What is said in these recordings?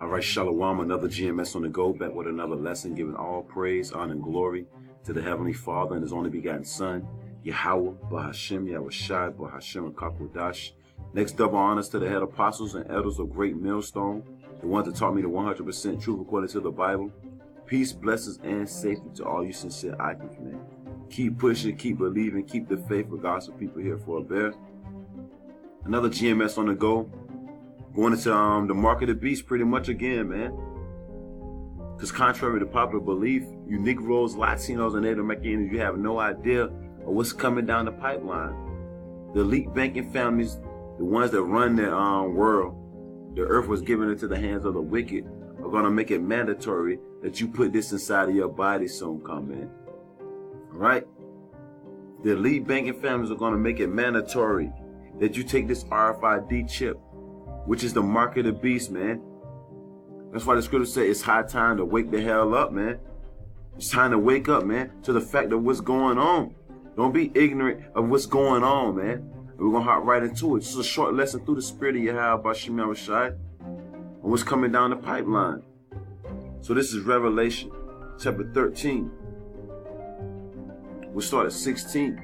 All right, Shalom, another GMS on the go, back with another lesson, giving all praise, honor, and glory to the Heavenly Father and His only begotten Son, Yahweh, Bahashem, Yahushai, Bahashem, Kakodash. Next, double honors to the head apostles and elders of Great Millstone, the ones that taught me the 100% truth according to the Bible. Peace, blessings, and safety to all you sincere icons, man. Keep pushing, keep believing, keep the faith, regardless of people here for a bear. Another GMS on the go. Going into the mark of the beast pretty much again, man. Because contrary to popular belief, you Negroes, Latinos, and Native Americans, you have no idea of what's coming down the pipeline. The elite banking families, the ones that run the world, the earth was given into the hands of the wicked, are going to make it mandatory that you put this inside of your body soon come in. All right? The elite banking families are going to make it mandatory that you take this RFID chip, which is the mark of the beast, man. That's why the scripture says it's high time to wake the hell up, man. It's time to wake up, man, to the fact of what's going on. Don't be ignorant of what's going on, man. And we're going to hop right into it. It's a short lesson through the spirit of Yahweh, Bahashem, Yahushai, on what's coming down the pipeline. So this is Revelation chapter 13. We'll start at 16.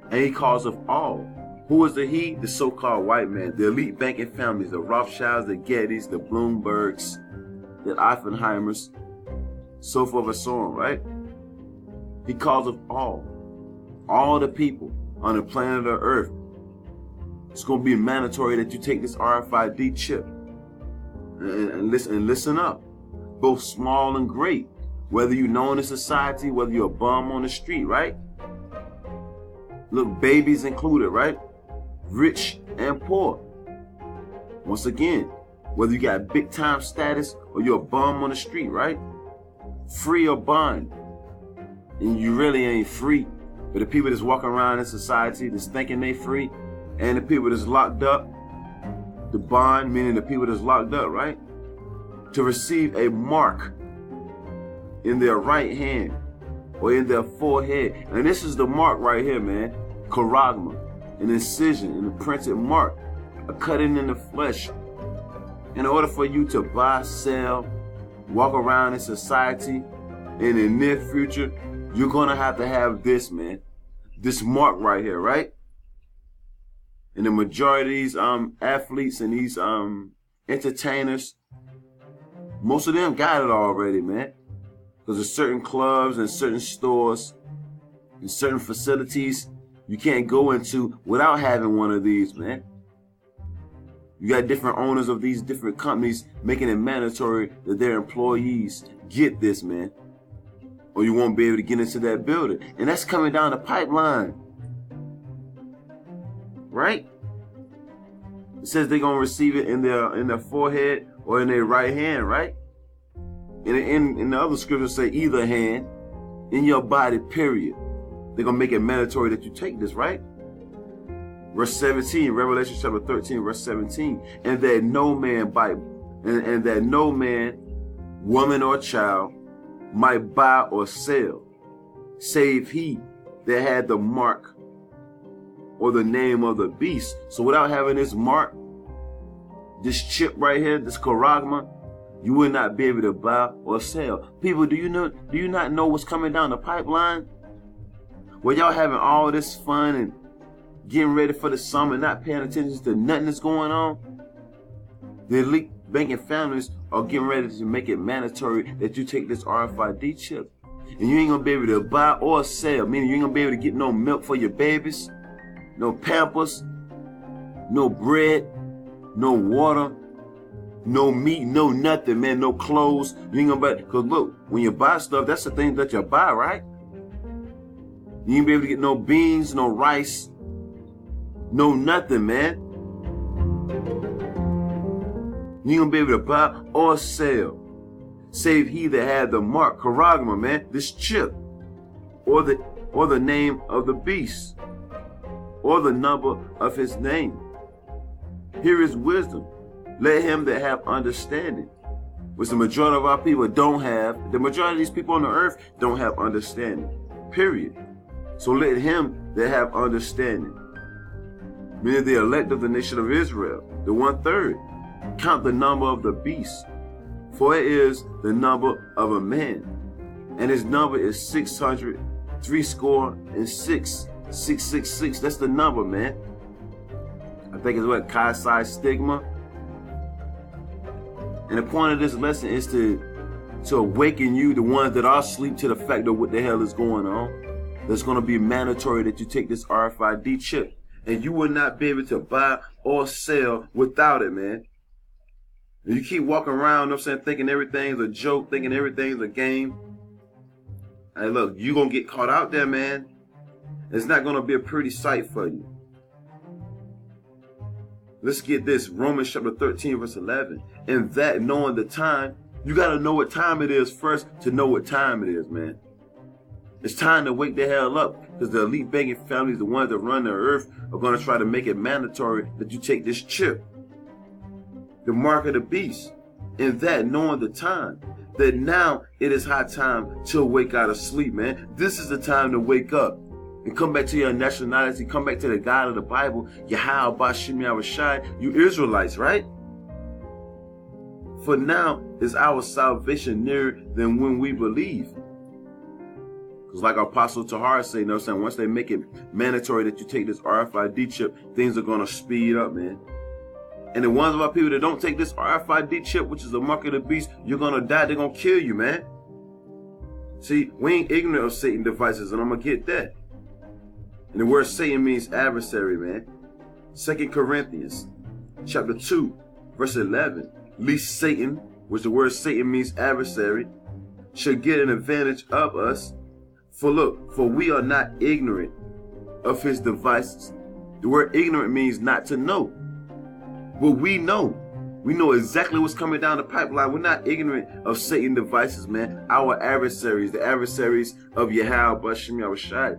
And he calls of all. Who is the he? The so-called white man, the elite banking families, the Rothschilds, the Gettys, the Bloombergs, the Oppenheimers, so forth and so on, right? He calls of all the people on the planet of Earth. It's going to be mandatory that you take this RFID chip and listen up, both small and great, whether you're known in society, whether you're a bum on the street, right? Look, babies included, right? Rich and poor. Once again, whether you got big time status or you're a bum on the street, right? Free or bond. And you really ain't free. But the people that's walking around in society that's thinking they free, and the people that's locked up, the bond, meaning the people that's locked up, right? To receive a mark in their right hand or in their forehead. And this is the mark right here, man. Charagma. An incision, an imprinted mark, a cutting in the flesh. In order for you to buy, sell, walk around in society in the near future, you're going to have this, man. This mark right here, right? And the majority of these athletes and these entertainers, most of them got it already, man. Because there's certain clubs and certain stores and certain facilities you can't go into without having one of these, man. You got different owners of these different companies making it mandatory that their employees get this, man. Or you won't be able to get into that building. And that's coming down the pipeline. Right? It says they're going to receive it in their forehead or in their right hand, right? And in the other scriptures say either hand in your body, period. They're going to make it mandatory that you take this, right? Verse 17, Revelation chapter 13, verse 17. And that no man and that no man, woman, or child might buy or sell, save he that had the mark or the name of the beast. So without having this mark, this chip right here, this charagma, you will not be able to buy or sell. People, do you not know what's coming down the pipeline? Well, y'all having all this fun and getting ready for the summer, not paying attention to nothing that's going on. The elite banking families are getting ready to make it mandatory that you take this RFID chip. And you ain't going to be able to buy or sell, meaning you ain't going to be able to get no milk for your babies, no Pampers, no bread, no water, no meat, no nothing, man, no clothes. You ain't going to buy, because look, when you buy stuff, that's the thing that you buy, right? You ain't be able to get no beans, no rice, no nothing, man. You ain't gonna be able to buy or sell, save he that had the mark, charagma, man, this chip, or the name of the beast, or the number of his name. Here is wisdom. Let him that have understanding, which the majority of our people don't have. The majority of these people on the earth don't have understanding, period. So let him that have understanding, meaning the elect of the nation of Israel, the 1/3, Count the number of the beast, for it is the number of a man, and his number is 600, 666. That's the number, man. I think it's what, Chi stigma. And the point of this lesson is to awaken you, the ones that are asleep, to the fact of what the hell is going on. There's going to be mandatory that you take this RFID chip, and you will not be able to buy or sell without it, man. And you keep walking around, you know what I'm saying, thinking everything's a joke, thinking everything's a game. Hey, look, you're going to get caught out there, man. It's not going to be a pretty sight for you. Let's get this, Romans chapter 13, verse 11. And that, knowing the time, you got to know what time it is first to know what time it is, man. It's time to wake the hell up, because the elite banking families, the ones that run the earth, are going to try to make it mandatory that you take this chip, the mark of the beast. And that, knowing the time, that now it is high time to wake out of sleep, man. This is the time to wake up and come back to your nationality, come back to the God of the Bible, Yahweh Bashim Yahushai, you Israelites, right? For now is our salvation nearer than when we believe. Because like Apostle Tahar said, you know what I'm saying, once they make it mandatory that you take this RFID chip, things are going to speed up, man. And the ones of our people that don't take this RFID chip, which is the mark of the beast, you're going to die. They're going to kill you, man. See, we ain't ignorant of Satan's devices, and I'm going to get that. And the word Satan means adversary, man. 2 Corinthians chapter 2, verse 11. Lest Satan, which the word Satan means adversary, should get an advantage of us. For look, for we are not ignorant of his devices. The word ignorant means not to know. But we know. We know exactly what's coming down the pipeline. We're not ignorant of Satan's devices, man. Our adversaries, the adversaries of Yahweh Bashim Yahushai.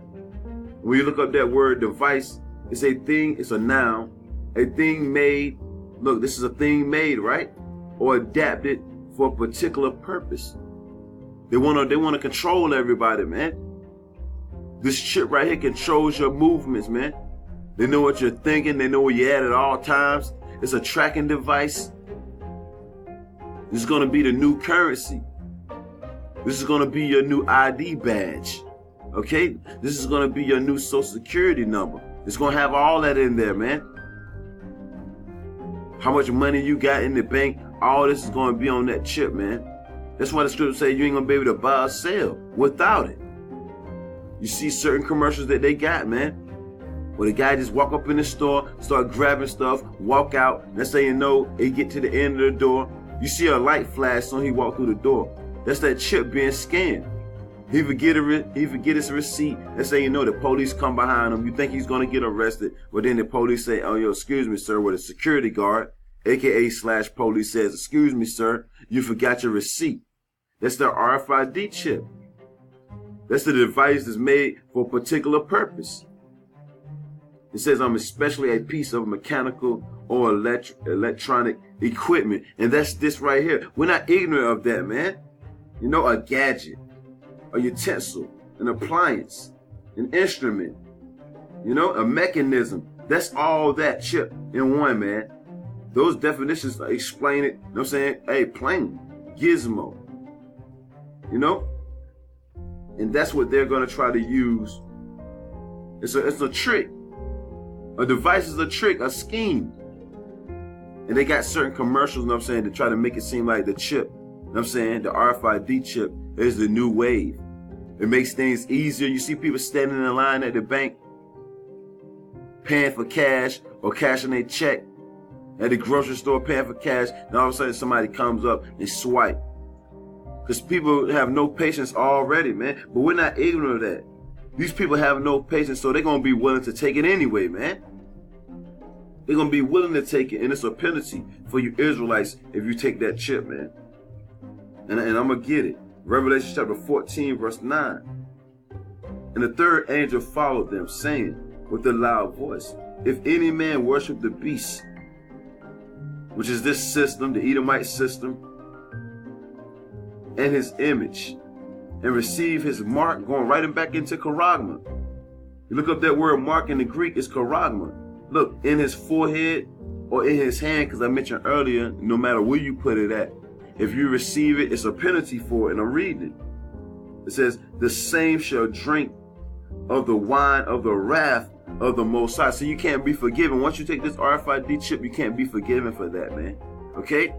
When you look up that word device, it's a thing, it's a noun, a thing made. Look, this is a thing made, right? Or adapted for a particular purpose. They want to control everybody, man. This chip right here controls your movements, man. They know what you're thinking. They know where you're at all times. It's a tracking device. This is going to be the new currency. This is going to be your new ID badge. Okay? This is going to be your new social security number. It's going to have all that in there, man. How much money you got in the bank, all this is going to be on that chip, man. That's why the scripture says you ain't going to be able to buy or sell without it. You see certain commercials that they got, man, where the guy just walk up in the store, start grabbing stuff, walk out. Next thing you know, he get to the end of the door. You see a light flash, so he walk through the door. That's that chip being scanned. He forget his receipt. Next thing you know, the police come behind him. You think he's going to get arrested, but then the police say, "Oh, yo, excuse me, sir," with a security guard, aka / police says, "Excuse me, sir, you forgot your receipt." That's the RFID chip. That's the device that's made for a particular purpose. It says I'm especially a piece of mechanical or electronic equipment. And that's this right here. We're not ignorant of that, man. You know, a gadget, a utensil, an appliance, an instrument, you know, a mechanism. That's all that chip in one, man. Those definitions explain it, you know what I'm saying? Hey, plain, gizmo, you know? And that's what they're going to try to use. It's a trick. A device is a trick, a scheme. And they got certain commercials, you know what I'm saying, to try to make it seem like the chip, you know what I'm saying, the RFID chip is the new wave. It makes things easier. You see people standing in line at the bank, paying for cash or cashing their check. At the grocery store paying for cash, and all of a sudden somebody comes up and swipe. Because people have no patience already, man. But we're not ignorant of that. These people have no patience, so they're going to be willing to take it anyway, man. They're going to be willing to take it, and it's a penalty for you Israelites if you take that chip, man. And I'm going to get it. Revelation chapter 14, verse 9. And the third angel followed them, saying with a loud voice, "If any man worship the beast," which is this system, the Edomite system, "and his image, and receive his mark," going right back into charagma. You look up that word mark in the Greek, it's charagma. Look, in his forehead or in his hand, because I mentioned earlier, no matter where you put it at, if you receive it, it's a penalty for it. And I'm reading it. It says, the same shall drink of the wine of the wrath of the Most High. So you can't be forgiven. Once you take this RFID chip, you can't be forgiven for that, man. Okay?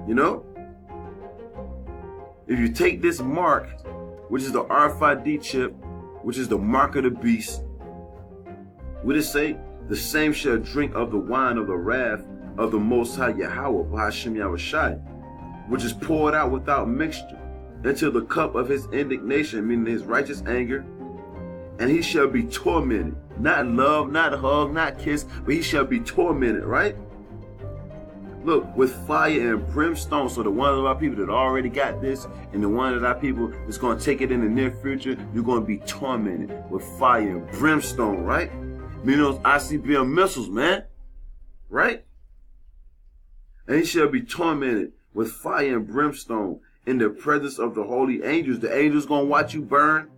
You know? If you take this mark, which is the RFID chip, which is the mark of the beast, what does it say? The same shall drink of the wine of the wrath of the Most High Yahweh, Bahashim Yahushai, which is poured out without mixture into the cup of his indignation, meaning his righteous anger, and he shall be tormented. Not loved, not hugged, not kissed, but he shall be tormented, right? Look, with fire and brimstone. So the ones of our people that already got this, and the one of our people that's going to take it in the near future, you're going to be tormented with fire and brimstone, right? Meaning those ICBM missiles, man, right? And he shall be tormented with fire and brimstone in the presence of the holy angels. The angels going to watch you burn.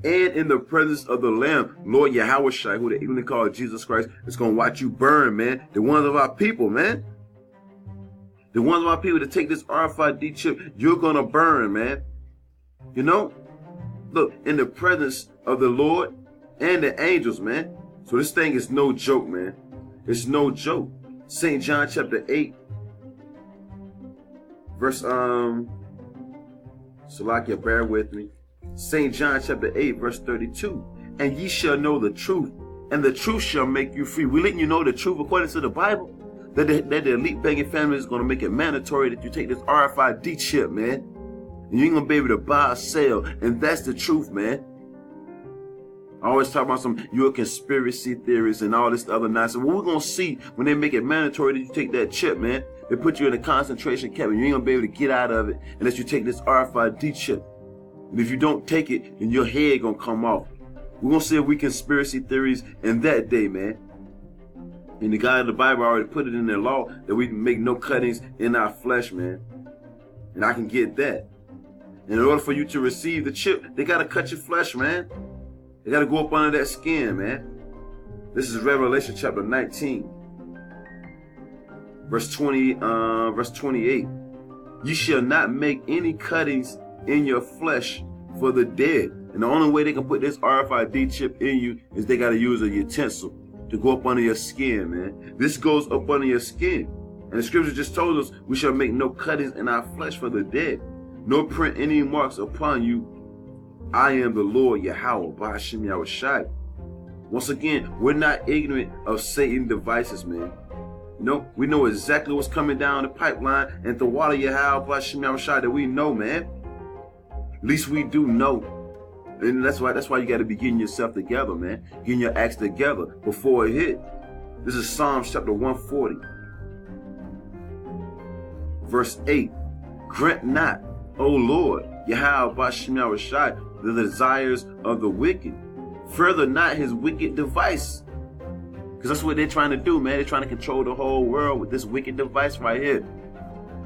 And in the presence of the Lamb, Lord Yahushua, who they even call Jesus Christ, is going to watch you burn, man. The ones of our people, man. The ones of our people that take this RFID chip, you're going to burn, man. You know? Look, in the presence of the Lord and the angels, man. So this thing is no joke, man. It's no joke. St. John chapter 8, verse, Salakia, bear with me. St. John chapter 8, verse 32. And ye shall know the truth, and the truth shall make you free. We're letting you know the truth according to the Bible. That the elite begging family is going to make it mandatory that you take this RFID chip, man. And you ain't going to be able to buy or sell. And that's the truth, man. I always talk about you're a conspiracy theorist and all this other nonsense. What we're going to see when they make it mandatory that you take that chip, man. They put you in a concentration camp and you ain't going to be able to get out of it unless you take this RFID chip. And if you don't take it, then your head gonna come off. We're gonna see if we conspiracy theories in that day, man. And the God of the Bible already put it in their law that we make no cuttings in our flesh, man. And I can get that. And in order for you to receive the chip, they gotta cut your flesh, man. They gotta go up under that skin, man. This is Revelation chapter 19, verse 28. You shall not make any cuttings in your flesh for the dead. And the only way they can put this RFID chip in you is they got to use a utensil to go up under your skin, man. This goes up under your skin. And the scripture just told us we shall make no cuttings in our flesh for the dead, nor print any marks upon you. I am the Lord Yahweh, Bahashim Yahushai. Once again, we're not ignorant of Satan's devices, man. You know, we know exactly what's coming down the pipeline, and the water Yahweh, Bahashim Yahushai, that we know, man. At least we do know. And that's why you got to be getting yourself together, man. Getting your acts together before it hit. This is Psalms chapter 140. Verse 8. Grant not, O Lord, Yahweh Bashim Yahushai, the desires of the wicked. Further not his wicked device. Because that's what they're trying to do, man. They're trying to control the whole world with this wicked device right here.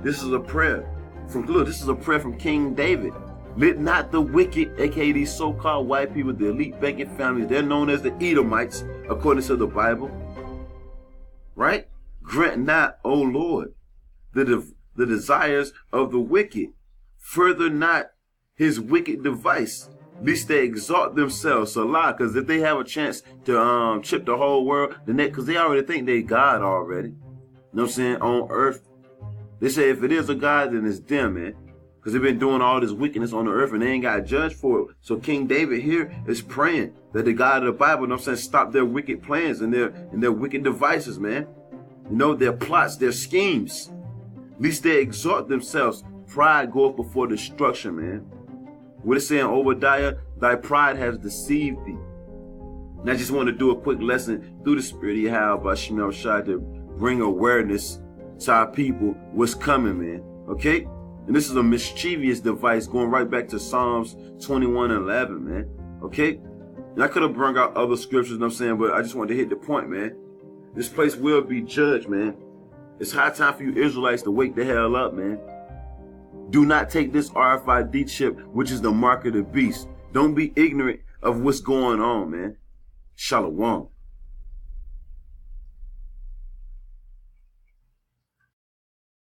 This is a prayer from King David. Let not the wicked, aka these so-called white people, the elite banking families, they're known as the Edomites, according to the Bible. Right? Grant not, O Lord, the desires of the wicked. Further not his wicked device, lest they exalt themselves. So lie, because if they have a chance to chip the whole world, then because they already think they God already. You know what I'm saying? On earth. They say if it is a God, then it's them, man. Because they've been doing all this wickedness on the earth and they ain't got judged for it. So King David here is praying that the God of the Bible, you know what I'm saying, stop their wicked plans and their wicked devices, man. You know, their plots, their schemes. Lest they exalt themselves. Pride goeth before destruction, man. What it's saying, Obadiah, thy pride has deceived thee. And I just want to do a quick lesson through the Spirit of Yahweh by Shemel Shai to bring awareness to our people what's coming, man. Okay? And this is a mischievous device going right back to Psalms 21:11, man. Okay? And I could have brought out other scriptures, you know what I'm saying, but I just wanted to hit the point, man. This place will be judged, man. It's high time for you Israelites to wake the hell up, man. Do not take this RFID chip, which is the mark of the beast. Don't be ignorant of what's going on, man. Shalom.